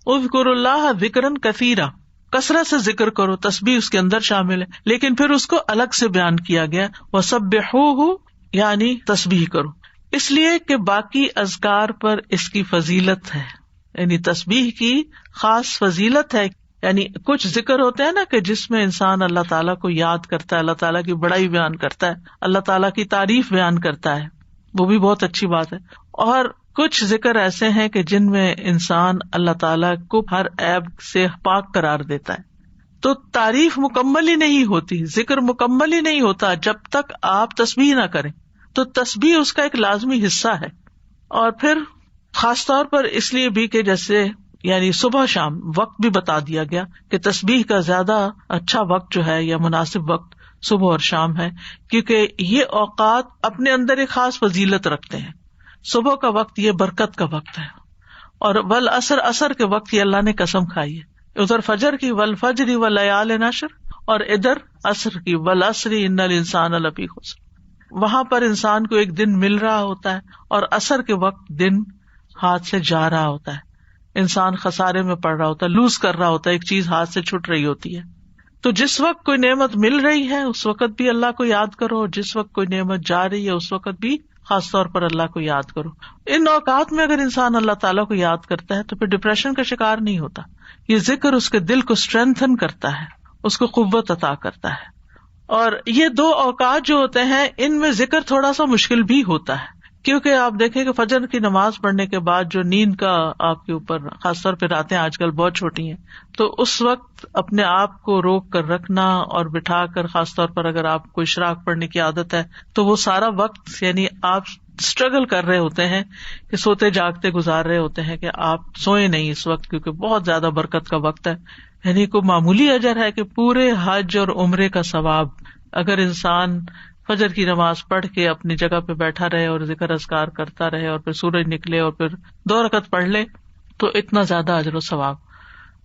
اذکروا اللہ ذکرا کثیرا، کثرت سے ذکر کرو، تسبیح اس کے اندر شامل ہے، لیکن پھر اس کو الگ سے بیان کیا گیا، وسبحوہ یعنی تسبیح کرو، اس لیے کہ باقی اذکار پر اس کی فضیلت ہے، یعنی تسبیح کی خاص فضیلت ہے. یعنی کچھ ذکر ہوتے ہیں نا کہ جس میں انسان اللہ تعالیٰ کو یاد کرتا ہے، اللہ تعالیٰ کی بڑائی بیان کرتا ہے، اللہ تعالیٰ کی تعریف بیان کرتا ہے، وہ بھی بہت اچھی بات ہے. اور کچھ ذکر ایسے ہیں کہ جن میں انسان اللہ تعالیٰ کو ہر عیب سے پاک قرار دیتا ہے. تو تعریف مکمل ہی نہیں ہوتی، ذکر مکمل ہی نہیں ہوتا جب تک آپ تسبیح نہ کریں. تو تسبیح اس کا ایک لازمی حصہ ہے. اور پھر خاص طور پر اس لیے بھی کہ جیسے یعنی صبح شام وقت بھی بتا دیا گیا کہ تسبیح کا زیادہ اچھا وقت جو ہے یا مناسب وقت صبح اور شام ہے، کیونکہ یہ اوقات اپنے اندر ایک خاص فضیلت رکھتے ہیں. صبح کا وقت یہ برکت کا وقت ہے، اور والعصر عصر کے وقت یہ اللہ نے قسم کھائی ہے. ادھر فجر کی والفجر ولیال عشر، اور ادھر عصر کی والعصر ان الانسان لفی خسر. وہاں پر انسان کو ایک دن مل رہا ہوتا ہے اور عصر کے وقت دن ہاتھ سے جا رہا ہوتا ہے، انسان خسارے میں پڑ رہا ہوتا ہے، لوز کر رہا ہوتا ہے، ایک چیز ہاتھ سے چھوٹ رہی ہوتی ہے. تو جس وقت کوئی نعمت مل رہی ہے اس وقت بھی اللہ کو یاد کرو، اور جس وقت کوئی نعمت جا رہی ہے اس وقت بھی خاص طور پر اللہ کو یاد کرو. ان اوقات میں اگر انسان اللہ تعالیٰ کو یاد کرتا ہے تو پھر ڈپریشن کا شکار نہیں ہوتا. یہ ذکر اس کے دل کو اسٹرینتھن کرتا ہے، اس کو قوت عطا کرتا ہے. اور یہ دو اوقات جو ہوتے ہیں ان میں ذکر تھوڑا سا مشکل بھی ہوتا ہے، کیونکہ آپ دیکھیں کہ فجر کی نماز پڑھنے کے بعد جو نیند کا آپ کے اوپر خاص طور پہ راتیں آج کل بہت چھوٹی ہیں، تو اس وقت اپنے آپ کو روک کر رکھنا اور بٹھا کر، خاص طور پر اگر آپ کو اشراق پڑھنے کی عادت ہے تو وہ سارا وقت یعنی آپ اسٹرگل کر رہے ہوتے ہیں کہ سوتے جاگتے گزار رہے ہوتے ہیں کہ آپ سوئے نہیں اس وقت، کیونکہ بہت زیادہ برکت کا وقت ہے. یعنی کوئی معمولی اجر ہے کہ پورے حج اور عمرے کا ثواب اگر انسان فجر کی نماز پڑھ کے اپنی جگہ پہ بیٹھا رہے اور ذکر اذکار کرتا رہے اور پھر سورج نکلے اور پھر 2 رکعت پڑھ لے تو اتنا زیادہ اجر و ثواب.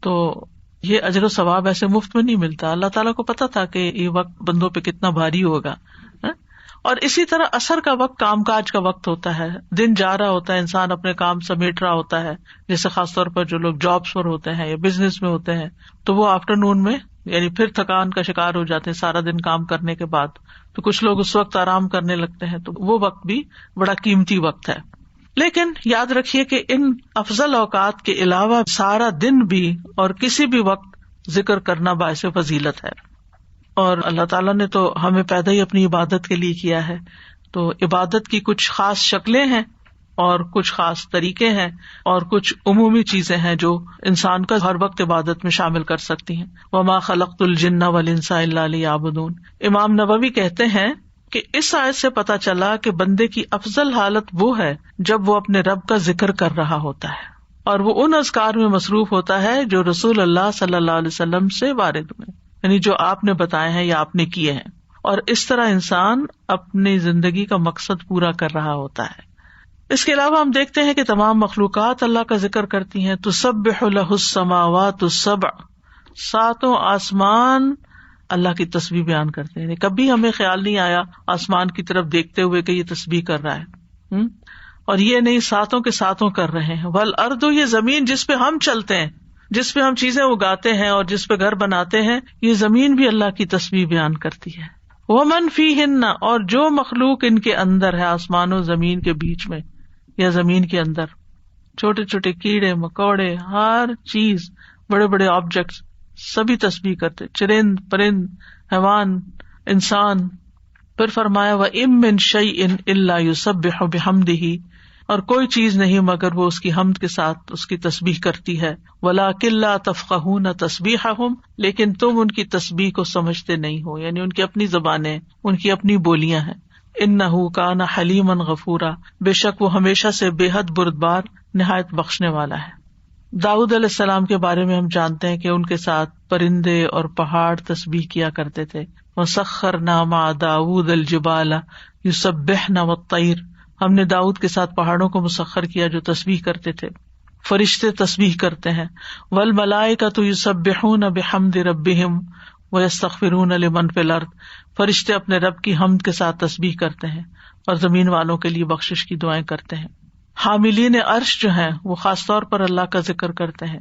تو یہ اجر و ثواب ایسے مفت میں نہیں ملتا. اللہ تعالیٰ کو پتا تھا کہ یہ وقت بندوں پہ کتنا بھاری ہوگا. اور اسی طرح عصر کا وقت کام کاج کا وقت ہوتا ہے، دن جا رہا ہوتا ہے، انسان اپنے کام سمیٹ رہا ہوتا ہے، جیسے خاص طور پر جو لوگ جابس پر ہوتے ہیں یا بزنس میں ہوتے ہیں تو وہ آفٹر نون میں یعنی پھر تھکان کا شکار ہو جاتے ہیں سارا دن کام کرنے کے بعد. تو کچھ لوگ اس وقت آرام کرنے لگتے ہیں، تو وہ وقت بھی بڑا قیمتی وقت ہے. لیکن یاد رکھیے کہ ان افضل اوقات کے علاوہ سارا دن بھی اور کسی بھی وقت ذکر کرنا باعث فضیلت ہے. اور اللہ تعالیٰ نے تو ہمیں پیدا ہی اپنی عبادت کے لیے کیا ہے، تو عبادت کی کچھ خاص شکلیں ہیں اور کچھ خاص طریقے ہیں اور کچھ عمومی چیزیں ہیں جو انسان کا ہر وقت عبادت میں شامل کر سکتی ہیں. وما خلقت الجن والانس الا لیعبدون. امام نووی کہتے ہیں کہ اس آیت سے پتہ چلا کہ بندے کی افضل حالت وہ ہے جب وہ اپنے رب کا ذکر کر رہا ہوتا ہے اور وہ ان اذکار میں مصروف ہوتا ہے جو رسول اللہ صلی اللہ علیہ وسلم سے وارد ہوئے، یعنی جو آپ نے بتائے ہیں یا آپ نے کیے ہیں. اور اس طرح انسان اپنی زندگی کا مقصد پورا کر رہا ہوتا ہے. اس کے علاوہ ہم دیکھتے ہیں کہ تمام مخلوقات اللہ کا ذکر کرتی ہیں. تسبح لہ السماوات السبع، 7 آسمان اللہ کی تسبیح بیان کرتے ہیں. کبھی ہمیں خیال نہیں آیا آسمان کی طرف دیکھتے ہوئے کہ یہ تسبیح کر رہا ہے. اور یہ نہیں 7 کے 7 کر رہے ہیں. والارض، یہ زمین جس پہ ہم چلتے ہیں، جس پہ ہم چیزیں اگاتے ہیں اور جس پہ گھر بناتے ہیں، یہ زمین بھی اللہ کی تسبیح بیان کرتی ہے. ومن فیہن، اور جو مخلوق ان کے اندر ہے، آسمان و زمین کے بیچ میں یا زمین کے اندر، چھوٹے چھوٹے کیڑے مکوڑے، ہر چیز، بڑے بڑے آبجیکٹس، سبھی تسبیح کرتے، چرند پرند، حیوان، انسان. پھر فرمایا وَإِن مِّن شَيْءٍ إِلَّا يُسَبِّحُ بِحَمْدِهِ، اور کوئی چیز نہیں مگر وہ اس کی حمد کے ساتھ اس کی تسبیح کرتی ہے. وَلَٰكِن لَّا تَفْقَهُونَ تَسْبِيحَهُمْ، لیکن تم ان کی تسبیح کو سمجھتے نہیں ہو، یعنی ان کی اپنی زبانیں، ان کی اپنی بولیاں ہیں. إِنَّهُ كَانَ حَلِيمًا غَفُورًا، بے شک وہ ہمیشہ سے بے حد بردبار، نہایت بخشنے والا ہے. داؤد علیہ السلام کے بارے میں ہم جانتے ہیں کہ ان کے ساتھ پرندے اور پہاڑ تسبیح کیا کرتے تھے. وَسَخَّرْنَا مَعَ دَاوُودَ الْجِبَالَ يُسَبِّحْنَ وَالطَّيْرَ، ہم نے داؤد کے ساتھ پہاڑوں کو مسخر کیا جو تسبیح کرتے تھے. فرشتے تسبیح کرتے ہیں. وَالْمَلَائِكَةُ يُسَبِّحُونَ بِحَمْدِ رَبِّهِمْ وَيَسْتَغْفِرُونَ لِمَنْ فِي الْأَرْضِ، فرشتے اپنے رب کی حمد کے ساتھ تسبیح کرتے ہیں اور زمین والوں کے لیے بخشش کی دعائیں کرتے ہیں. حاملین عرش جو ہیں وہ خاص طور پر اللہ کا ذکر کرتے ہیں.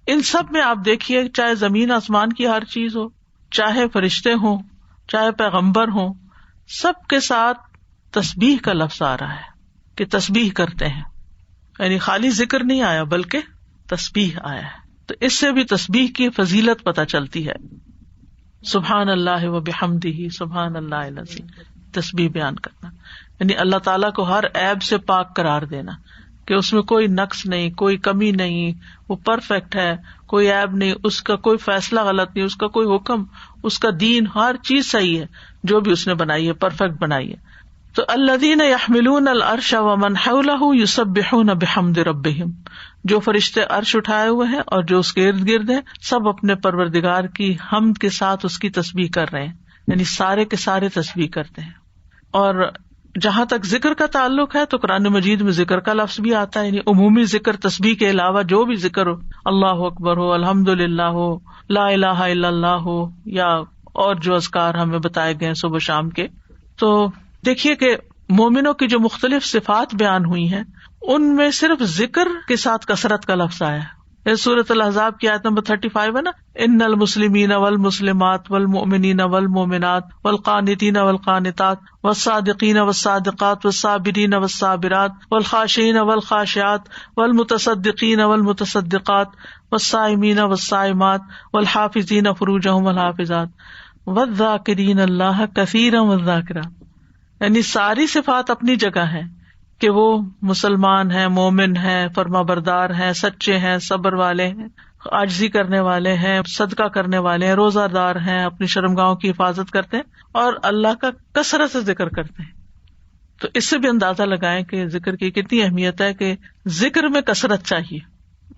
ان سب میں آپ دیکھیے، چاہے زمین آسمان کی ہر چیز ہو، چاہے فرشتے ہوں، چاہے پیغمبر ہوں، سب کے ساتھ تسبیح کا لفظ آ رہا ہے کہ تسبیح کرتے ہیں. یعنی خالی ذکر نہیں آیا بلکہ تسبیح آیا ہے. تو اس سے بھی تسبیح کی فضیلت پتہ چلتی ہے. سبحان اللہ و بحمدہ سبحان اللہ العظیم، تسبیح بیان کرنا یعنی اللہ تعالیٰ کو ہر عیب سے پاک قرار دینا کہ اس میں کوئی نقص نہیں، کوئی کمی نہیں، وہ پرفیکٹ ہے، کوئی عیب نہیں، اس کا کوئی فیصلہ غلط نہیں، اس کا کوئی حکم، اس کا دین، ہر چیز صحیح ہے، جو بھی اس نے بنائی ہے پرفیکٹ بنائی ہے. تو الذین یحملون العرش ومن حولہ یسبحون بحمد ربہم، جو فرشتے عرش اٹھائے ہوئے ہیں اور جو اس کے ارد گرد ہیں، سب اپنے پروردگار کی حمد کے ساتھ اس کی تسبیح کر رہے ہیں. یعنی سارے کے سارے تسبیح کرتے ہیں. اور جہاں تک ذکر کا تعلق ہے تو قرآن مجید میں ذکر کا لفظ بھی آتا ہے. یعنی عمومی ذکر، تسبیح کے علاوہ جو بھی ذکر ہو، اللہ اکبر ہو، الحمدللہ ہو، لا الہ الا اللہ ہو، یا اور جو اذکار ہمیں بتائے گئے صبح شام کے. تو دیکھیے کہ مومنوں کی جو مختلف صفات بیان ہوئی ہیں ان میں صرف ذکر کے ساتھ کثرت کا لفظ آیا ہے. سورۃ الاحزاب کی آیت نمبر 35 ہے نا، ان المسلمین والمسلمات والمؤمنین والمؤمنات والقانتین والقانتات والصادقین والصادقات والصابرین والصابرات والخاشعین والخاشعات والمتصدقین والمتصدقات والصائمین والصائمات والحافظین فروجہم والحافظات والذاکرین اللہ کثیرا والذاکرات. یعنی ساری صفات اپنی جگہ ہیں کہ وہ مسلمان ہیں، مومن ہیں، فرما بردار ہیں، سچے ہیں، صبر والے ہیں، عاجزی کرنے والے ہیں، صدقہ کرنے والے ہیں، روزہ دار ہیں، اپنی شرمگاہوں کی حفاظت کرتے ہیں اور اللہ کا کثرت سے ذکر کرتے ہیں. تو اس سے بھی اندازہ لگائیں کہ ذکر کی کتنی اہمیت ہے کہ ذکر میں کثرت چاہیے.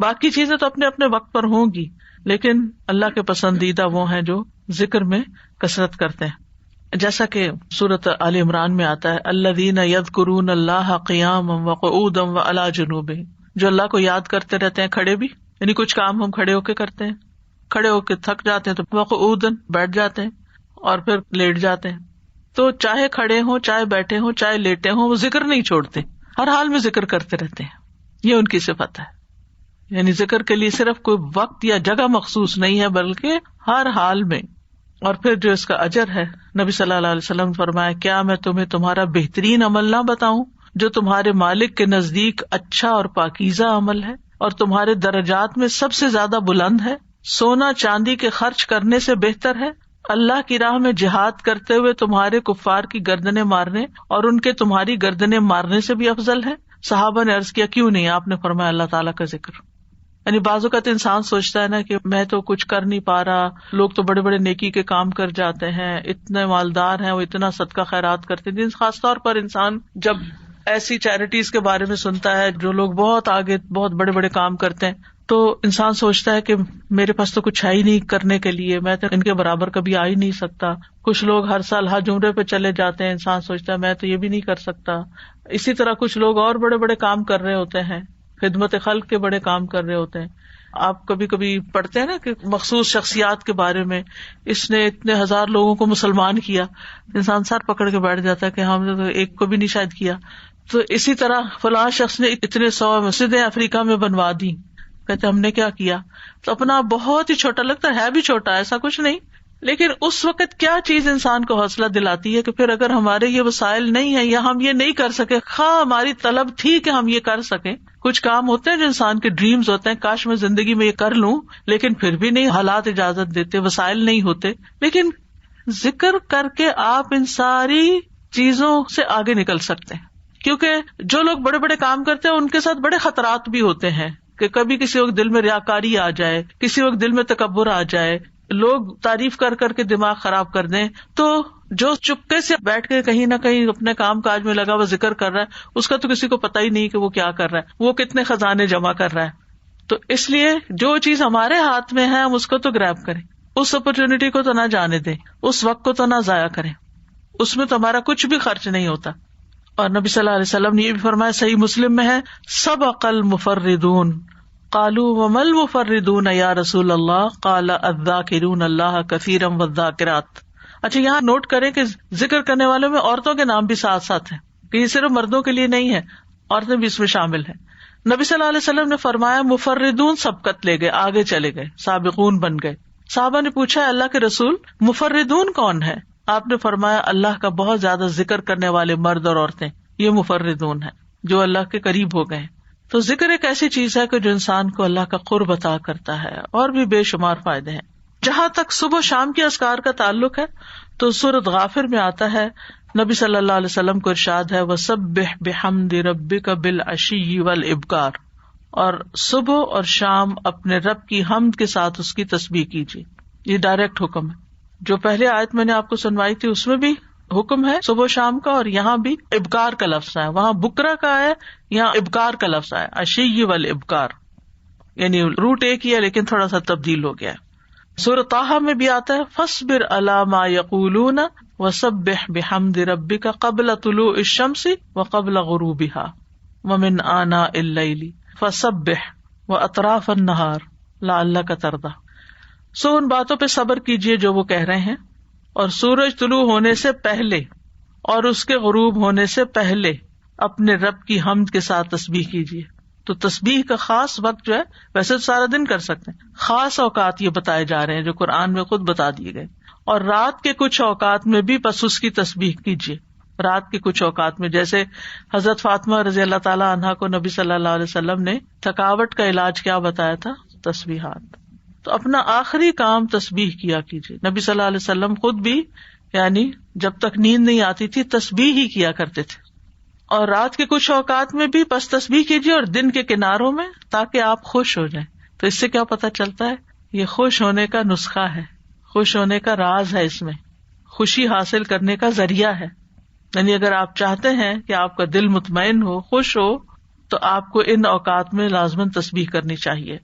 باقی چیزیں تو اپنے اپنے وقت پر ہوں گی، لیکن اللہ کے پسندیدہ وہ ہیں جو ذکر میں کثرت کرتے ہیں. جیسا کہ سورۃ آل عمران میں آتا ہے، الذین یذکرون اللہ قیاما وقعودا وعلی جنوبہم، جو اللہ کو یاد کرتے رہتے ہیں کھڑے بھی، یعنی کچھ کام ہم کھڑے ہو کے کرتے ہیں، کھڑے ہو کے تھک جاتے ہیں تو وقعودا بیٹھ جاتے ہیں اور پھر لیٹ جاتے ہیں. تو چاہے کھڑے ہوں، چاہے بیٹھے ہوں، چاہے لیٹے ہوں، وہ ذکر نہیں چھوڑتے، ہر حال میں ذکر کرتے رہتے ہیں. یہ ان کی صفت ہے. یعنی ذکر کے لیے صرف کوئی وقت یا جگہ مخصوص نہیں ہے بلکہ ہر حال میں. اور پھر جو اس کا اجر ہے، نبی صلی اللہ علیہ وسلم نے فرمایا، کیا میں تمہیں تمہارا بہترین عمل نہ بتاؤں جو تمہارے مالک کے نزدیک اچھا اور پاکیزہ عمل ہے اور تمہارے درجات میں سب سے زیادہ بلند ہے؟ سونا چاندی کے خرچ کرنے سے بہتر ہے، اللہ کی راہ میں جہاد کرتے ہوئے تمہارے کفار کی گردنیں مارنے اور ان کے تمہاری گردنیں مارنے سے بھی افضل ہے. صحابہ نے عرض کیا، کیوں نہیں؟ آپ نے فرمایا، اللہ تعالیٰ کا ذکر. یعنی بعض اوقات انسان سوچتا ہے نا کہ میں تو کچھ کر نہیں پا رہا، لوگ تو بڑے بڑے نیکی کے کام کر جاتے ہیں، اتنے مالدار ہیں، وہ اتنا صدقہ خیرات کرتے ہیں. خاص طور پر انسان جب ایسی چیریٹیز کے بارے میں سنتا ہے جو لوگ بہت آگے بہت بڑے بڑے کام کرتے ہیں تو انسان سوچتا ہے کہ میرے پاس تو کچھ ہے ہی نہیں کرنے کے لیے، میں تو ان کے برابر کبھی آ ہی نہیں سکتا. کچھ لوگ ہر سال حج عمرے پہ چلے جاتے ہیں، انسان سوچتا ہے میں تو یہ بھی نہیں کر سکتا. اسی طرح کچھ لوگ اور بڑے بڑے کام کر رہے ہوتے ہیں، خدمت خلق کے بڑے کام کر رہے ہوتے ہیں. آپ کبھی کبھی پڑھتے ہیں نا کہ مخصوص شخصیات کے بارے میں، اس نے اتنے ہزار لوگوں کو مسلمان کیا، انسان سر پکڑ کے بیٹھ جاتا ہے کہ ہم نے تو ایک کو بھی نہیں شاید کیا. تو اسی طرح فلاں شخص نے اتنے 100 مسجدیں افریقہ میں بنوا دی، کہتے ہم نے کیا کیا؟ تو اپنا بہت ہی چھوٹا لگتا ہے بھی چھوٹا، ایسا کچھ نہیں. لیکن اس وقت کیا چیز انسان کو حوصلہ دلاتی ہے کہ پھر اگر ہمارے یہ وسائل نہیں ہیں یا ہم یہ نہیں کر سکے، خواہ ہماری طلب تھی کہ ہم یہ کر سکیں. کچھ کام ہوتے ہیں جو انسان کے ڈریمز ہوتے ہیں، کاش میں زندگی میں یہ کر لوں، لیکن پھر بھی نہیں، حالات اجازت دیتے، وسائل نہیں ہوتے. لیکن ذکر کر کے آپ ان ساری چیزوں سے آگے نکل سکتے ہیں، کیونکہ جو لوگ بڑے بڑے کام کرتے ہیں ان کے ساتھ بڑے خطرات بھی ہوتے ہیں کہ کبھی کسی وقت دل میں ریاکاری آ جائے، کسی وقت دل میں تکبر آ جائے، لوگ تعریف کر کر کے دماغ خراب کر دیں. تو جو چپکے سے بیٹھ کے کہیں نہ کہیں اپنے کام کاج میں لگا ہوا ذکر کر رہا ہے، اس کا تو کسی کو پتہ ہی نہیں کہ وہ کیا کر رہا ہے، وہ کتنے خزانے جمع کر رہا ہے. تو اس لیے جو چیز ہمارے ہاتھ میں ہے ہم اس کو تو گریب کریں، اس اپرچونٹی کو تو نہ جانے دیں، اس وقت کو تو نہ ضائع کریں، اس میں تو ہمارا کچھ بھی خرچ نہیں ہوتا. اور نبی صلی اللہ علیہ وسلم نے یہ بھی فرمایا، صحیح مسلم میں ہے، سبق المفردون قالوا وما المفردون یا رسول اللہ قال الذاکرون اللہ کثیرا والذاکرات. اچھا یہاں نوٹ کریں کہ ذکر کرنے والوں میں عورتوں کے نام بھی ساتھ ساتھ ہیں، کہ یہ صرف مردوں کے لیے نہیں ہے، عورتیں بھی اس میں شامل ہیں. نبی صلی اللہ علیہ وسلم نے فرمایا مفردون سبقت لے گئے, آگے چلے گئے, سابقون بن گئے. صحابہ نے پوچھا اللہ کے رسول مفردون کون ہے؟ آپ نے فرمایا اللہ کا بہت زیادہ ذکر کرنے والے مرد اور عورتیں, یہ مفردون ہیں جو اللہ کے قریب ہو گئے. تو ذکر ایک ایسی چیز ہے کہ جو انسان کو اللہ کا قرب عطا کرتا ہے, اور بھی بے شمار فائدے ہیں. جہاں تک صبح شام کے اذکار کا تعلق ہے تو سورۃ غافر میں آتا ہے, نبی صلی اللہ علیہ وسلم کو ارشاد ہے وَسَبِّحْ بِحَمْدِ رَبِّكَ بِالْعَشِيِّ وَالْإِبْكَارِ, اور صبح اور شام اپنے رب کی حمد کے ساتھ اس کی تسبیح کیجیے. یہ ڈائریکٹ حکم ہے. جو پہلے آیت میں نے آپ کو سنوائی تھی اس میں بھی حکم ہے صبح شام کا, اور یہاں بھی ابکار کا لفظ ہے. وہاں بکرا کا ہے, یہاں ابکار کا لفظ ہے, عشی والابکار, یعنی روٹ ایک ہی ہے لیکن تھوڑا سا تبدیل ہو گیا ہے. سورۃ طٰہٰ میں بھی آتا ہے فاصبر علی ما یقولون وسبح بحمد ربک قبل طلوع الشمس وقبل غروبها ومن آناء اللیل فسبح واطراف النہار لعلک ترضی. سو ان باتوں پہ صبر کیجیے جو وہ کہہ رہے ہیں, اور سورج طلوع ہونے سے پہلے اور اس کے غروب ہونے سے پہلے اپنے رب کی حمد کے ساتھ تسبیح کیجیے. تو تسبیح کا خاص وقت جو ہے, ویسے تو سارا دن کر سکتے ہیں, خاص اوقات یہ بتائے جا رہے ہیں جو قرآن میں خود بتا دیے گئے. اور رات کے کچھ اوقات میں بھی بس اس کی تسبیح کیجیے. رات کے کچھ اوقات میں, جیسے حضرت فاطمہ رضی اللہ تعالیٰ عنہا کو نبی صلی اللہ علیہ وسلم نے تھکاوٹ کا علاج کیا بتایا تھا؟ تسبیحات. تو اپنا آخری کام تسبیح کیا کیجیے. نبی صلی اللہ علیہ وسلم خود بھی یعنی جب تک نیند نہیں آتی تھی تسبیح ہی کیا کرتے تھے. اور رات کے کچھ اوقات میں بھی بس تسبیح کیجیے, اور دن کے کناروں میں, تاکہ آپ خوش ہو جائیں. تو اس سے کیا پتہ چلتا ہے؟ یہ خوش ہونے کا نسخہ ہے, خوش ہونے کا راز ہے, اس میں خوشی حاصل کرنے کا ذریعہ ہے. یعنی اگر آپ چاہتے ہیں کہ آپ کا دل مطمئن ہو, خوش ہو, تو آپ کو ان اوقات میں لازماً تسبیح کرنی چاہیے.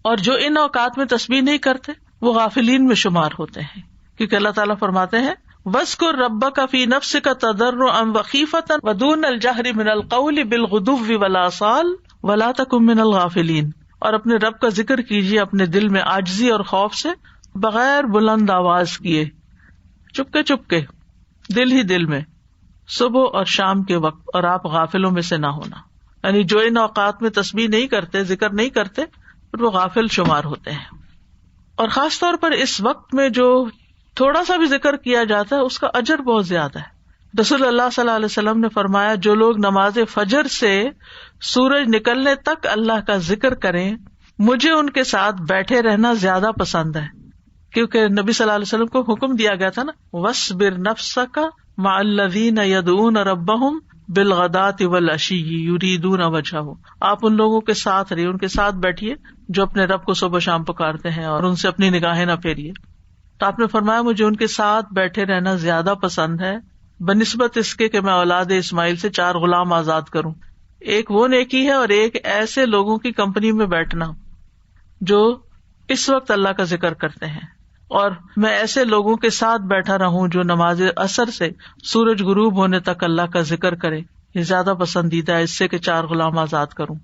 اور جو ان اوقات میں تسبیح نہیں کرتے وہ غافلین میں شمار ہوتے ہیں, کیونکہ اللہ تعالیٰ فرماتے ہیں وَاذْكُر رَبَّكَ فِي نَفْسِكَ تَضَرُّعًا وَخِيفَةً وَدُونَ الْجَهْرِ مِنَ الْقَوْلِ بِالْغُدُوِّ وَالْآصَالِ وَلَا تَكُن مِنَ الْغَافِلِينَ. اور اپنے رب کا ذکر کیجیے اپنے دل میں عاجزی اور خوف سے, بغیر بلند آواز کیے, چپکے چپکے, دل ہی دل میں, صبح اور شام کے وقت, اور آپ غافلوں میں سے نہ ہونا. یعنی جو ان اوقات میں تسبیح نہیں کرتے, ذکر نہیں کرتے, وہ غافل شمار ہوتے ہیں. اور خاص طور پر اس وقت میں جو تھوڑا سا بھی ذکر کیا جاتا ہے اس کا اجر بہت زیادہ ہے. رسول اللہ صلی اللہ علیہ وسلم نے فرمایا جو لوگ نماز فجر سے سورج نکلنے تک اللہ کا ذکر کریں, مجھے ان کے ساتھ بیٹھے رہنا زیادہ پسند ہے. کیونکہ نبی صلی اللہ علیہ وسلم کو حکم دیا گیا تھا نا, وَاصْبِرْ نَفْسَكَ مَعَ الَّذِينَ يَدْعُونَ رَبَّهُمْ بِالْغَدَاةِ وَالْعَشِيِّ يُرِيدُونَ وَجْهَهُ. آپ ان لوگوں کے ساتھ رہیے, ان کے ساتھ بیٹھیے جو اپنے رب کو صبح شام پکارتے ہیں, اور ان سے اپنی نگاہیں نہ پھیریے. تو آپ نے فرمایا مجھے ان کے ساتھ بیٹھے رہنا زیادہ پسند ہے بنسبت اس کے کہ میں اولاد اسماعیل سے 4 غلام آزاد کروں. ایک وہ نیکی ہے, اور ایک ایسے لوگوں کی کمپنی میں بیٹھنا جو اس وقت اللہ کا ذکر کرتے ہیں, اور میں ایسے لوگوں کے ساتھ بیٹھا رہوں جو نماز عصر سے سورج غروب ہونے تک اللہ کا ذکر کرے. یہ زیادہ پسندیدہ ہے اس سے کہ 4 غلام آزاد کروں.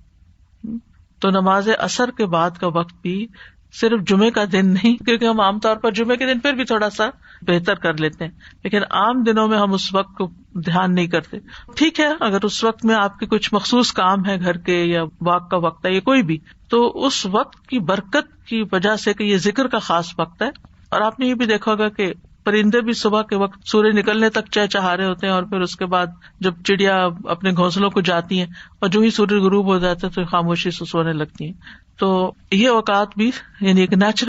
تو نماز عصر کے بعد کا وقت بھی صرف جمعے کا دن نہیں, کیونکہ ہم عام طور پر جمعے کے دن پھر بھی تھوڑا سا بہتر کر لیتے ہیں, لیکن عام دنوں میں ہم اس وقت کو دھیان نہیں کرتے. ٹھیک ہے, اگر اس وقت میں آپ کے کچھ مخصوص کام ہے گھر کے, یا واک کا وقت ہے, یا کوئی بھی, تو اس وقت کی برکت کی وجہ سے کہ یہ ذکر کا خاص وقت ہے. اور آپ نے یہ بھی دیکھا ہوگا کہ پرندے بھی صبح کے وقت سورج نکلنے تک چہچہا رہے ہوتے ہیں, اور پھر اس کے بعد جب چڑیا اپنے گھونسلوں کو جاتی ہیں اور جو ہی سورج غروب ہو جاتا ہے تو خاموشی سے سونے لگتی ہیں. تو یہ اوقات بھی یعنی ایک نیچرل